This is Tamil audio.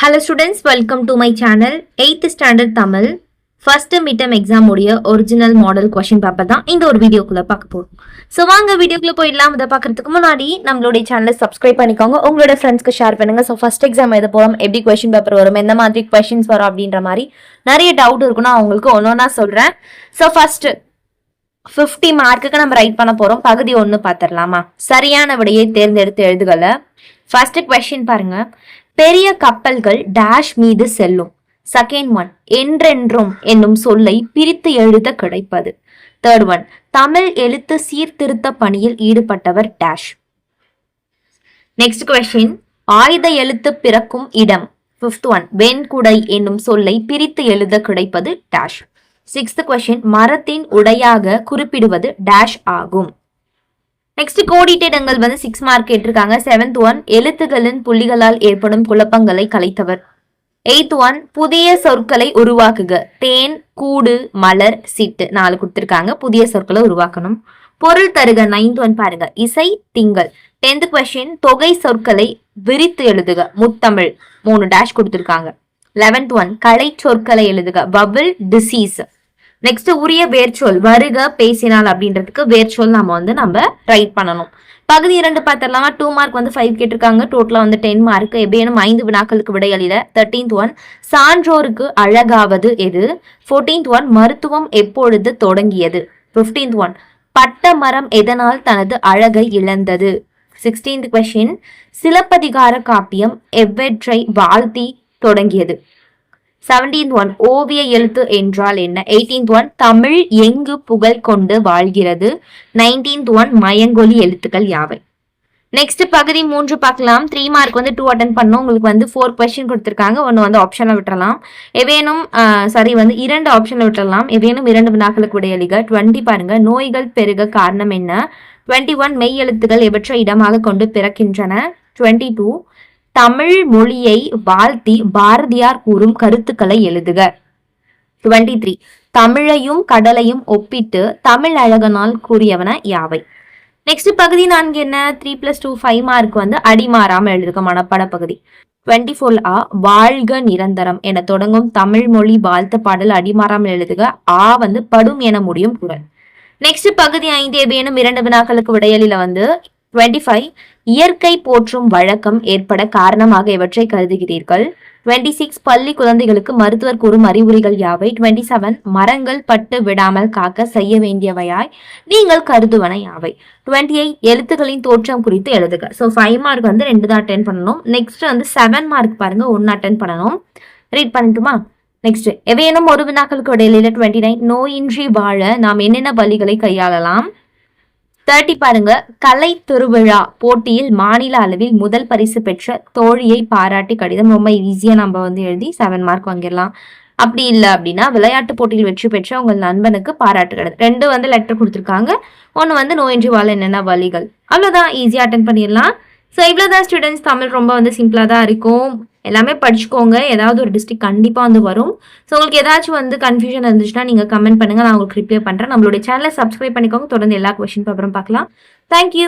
Hello students, welcome to my channel. 8th standard Tamil first midterm exam உடைய ஒரிஜினல் மாடல் கொஸ்டின் பேப்பர் தான் இந்த ஒரு வீடியோக்குள்ள பார்க்க போறோம். ஸோ வாங்க வீடியோக்குள்ள போயிடலாம். அதை பார்க்கறதுக்கு முன்னாடி நம்மளுடைய சேனலை சப்ஸ்கிரைப் பண்ணிக்கோங்க, உங்களோட ஃப்ரெண்ட்ஸ்க்கு ஷேர் பண்ணுங்க. ஸோ ஃபர்ஸ்ட் எக்ஸாம் எது போகிறோம், எப்படி கொஸ்டின் பேப்பர் வரும், எந்த மாதிரி கொஸ்டின்ஸ் வரும் அப்படின்ற மாதிரி நிறைய டவுட் இருக்குன்னா அவங்களுக்கு ஒன்னொன்னா சொல்றேன். ஸோ ஃபர்ஸ்ட் 50 மார்க்குக்கு நம்ம ரைட் பண்ண போறோம். பகுதி 1 பார்த்துடலாமா? சரியான விடையை தேர்ந்தெடுத்து எழுதுகல. ஃபர்ஸ்ட் கொஸ்டின் பாருங்க. பெரிய கப்பல்கள் டேஷ் மீது செல்லும். செகண்ட் ஒன், என்றென்றும் என்னும் சொல்லை பிரித்து எழுத கிடைப்பது. தேர்ட் ஒன், தமிழ் எழுத்து சீர்திருத்த பணியில் ஈடுபட்டவர் டேஷ். நெக்ஸ்ட் கொஸ்டின், ஆயுத எழுத்து பிறக்கும் இடம். ஃபிஃப்த் ஒன், வெண்குடை என்னும் சொல்லை பிரித்து எழுத கிடைப்பது டேஷ். சிக்ஸ்த் கொஸ்டின், மரத்தின் உடையாக குறிப்பிடுவது டேஷ் ஆகும். நெக்ஸ்ட் கோடிட்டங்கள் 6 மார்க் கேட்டிருக்காங்க. 7th ஒன், எழுத்துகளின் புள்ளிகளால் ஏற்படும் குழப்பங்களை கலைத்தவர். 8th ஒன், புதிய சொற்களை உருவாக்குக. தேன், கூடு, மலர், சிட்டு 4 கொடுத்திருக்காங்க. புதிய சொற்களை உருவாக்கணும். பொருள் தருக. 9th ஒன் பாருங்க, இசை, திங்கள். 10th கொஸ்டின், தொகை சொற்களை விரித்து எழுதுக. முத்தமிழ் 3 டேஷ் கொடுத்திருக்காங்க. 11th ஒன், கலை சொற்களை எழுதுக. Bubble, disease. நெக்ஸ்ட் உரிய வேர்ச்சொல், வருக, பேசினால் அப்படின்றதுக்கு வேர்ச்சொல் நம்ம ரைட் பண்ணணும். பகுதி 2 பார்த்துடலாமா? 2 மார்க் 5 கேட்டிருக்காங்க. டோட்டலா 10 மார்க். எப்படியும் 5 வினாக்களுக்கு விடையளில. 13th ஒன், சான்றோருக்கு அழகாவது எது. 14th ஒன், மருத்துவம் எப்பொழுது தொடங்கியது. 15th ஒன், பட்ட மரம் எதனால் தனது அழகை இழந்தது. 16th கொஸ்டின், சிலப்பதிகார காப்பியம் எவ்வற்றை வாழ்த்தி தொடங்கியது. 17th ஒன், ஓவிய எழுத்து என்றால் என்ன. 18th ஒன், தமிழ் எங்கு புகழ் கொண்டு வாழ்கிறது. 19th ஒன், மயங்கொலி எழுத்துக்கள் யாவை. நெக்ஸ்ட் பகுதி 3 பார்க்கலாம். 3 மார்க் 2 அட்டன் பண்ணோம். உங்களுக்கு 4 கொஸ்டின் கொடுத்திருக்காங்க. ஒன்னு ஆப்ஷன்ல விட்டுறலாம். எவேனும் 2 ஆப்ஷன்ல விட்டுறலாம். எவேனும் 2 வினாக்களுக்கு விடையளிக. 20 பாருங்க, நோய்கள் பெருக காரணம் என்ன. 21, மெய் எழுத்துக்கள் எவற்றை இடமாக கொண்டு பிறக்கின்றன. 22, தமிழ் மொழியை வாழ்த்தி பாரதியார் கூறும் கருத்துக்களை எழுதுக. 23, தமிழையும் கடலையும் ஒப்பிட்டு தமிழ் அழகனால் கூறியவன யாவை. நெக்ஸ்ட் பகுதி 4 என்ன, 3+2 5 மார்க் அடிமாறாம எழுதுக. மனப்பாட பகுதி. 24 வாழ்க நிரந்தரம் என தொடங்கும் தமிழ் மொழி வாழ்த்து பாடல் அடிமாறாமல் எழுதுக. படும் என முடியும் குரல். நெக்ஸ்ட் பகுதி 5 ஏதேனும் 2 வினாக்களுக்கு விடையலில 25, இயற்கை போற்றும் வழக்கம் ஏற்பட காரணமாக எவற்றை கருதுகிறீர்கள். 26, பள்ளி குழந்தைகளுக்கு மருத்துவர் கூறும் அறிவுரைகள் யாவை. 27, மரங்கள் பட்டு விடாமல் காக்க செய்ய வேண்டியவையாய் நீங்கள் கருதுவன யாவை. 28, எழுத்துக்களின் தோற்றம் குறித்து எழுதுக. ஸோ 5 மார்க் 2 தான் அட்டென்ட் பண்ணணும். நெக்ஸ்ட் 7 மார்க் பாருங்க, 1 அட்டென்ட் பண்ணணும். ரீட் பண்ணிட்டுமா? நெக்ஸ்ட் எவையேனும் ஒரு வினாக்களுக்கு இடையில 29, நோயின்றி வாழ நாம் என்னென்ன வழிகளை கையாளலாம். 30 பாருங்க, கலை திருவிழா போட்டியில் மாநில அளவில் முதல் பரிசு பெற்ற தோழியை பாராட்டி கடிதம். ரொம்ப ஈஸியா நம்ம எழுதி 7 மார்க் வாங்கிடலாம். அப்படி இல்லை அப்படின்னா, விளையாட்டு போட்டியில் வெற்றி பெற்ற உங்கள் நண்பனுக்கு பாராட்டு கடிதம். 2 லெட்டர் கொடுத்துருக்காங்க. 1 நோயின்றி வாழ என்னென்ன வழிகள். அவ்வளவுதான், ஈஸியா அட்டென்ட் பண்ணிடலாம். ஸோ இவ்வளவுதான் ஸ்டூடெண்ட்ஸ். தமிழ் ரொம்ப சிம்பிளா தான் இருக்கும். எல்லாமே படிச்சுக்கோங்க. ஏதாவது ஒரு டிஸ்ட்ரிக்ட் கண்டிப்பா வரும். ஸோ உங்களுக்கு ஏதாச்சும் கன்ஃபியூஷன் இருந்துச்சுன்னா நீங்க கமெண்ட் பண்ணுங்க, நான் உங்களுக்கு ரிப்ளை பண்றேன். நம்மளுடைய சேனலை சப்ஸ்கிரைப் பண்ணிக்கோங்க. தொடர்ந்து எல்லா கொஸ்டின் பேப்பரும் பார்க்கலாம். தேங்க்யூ.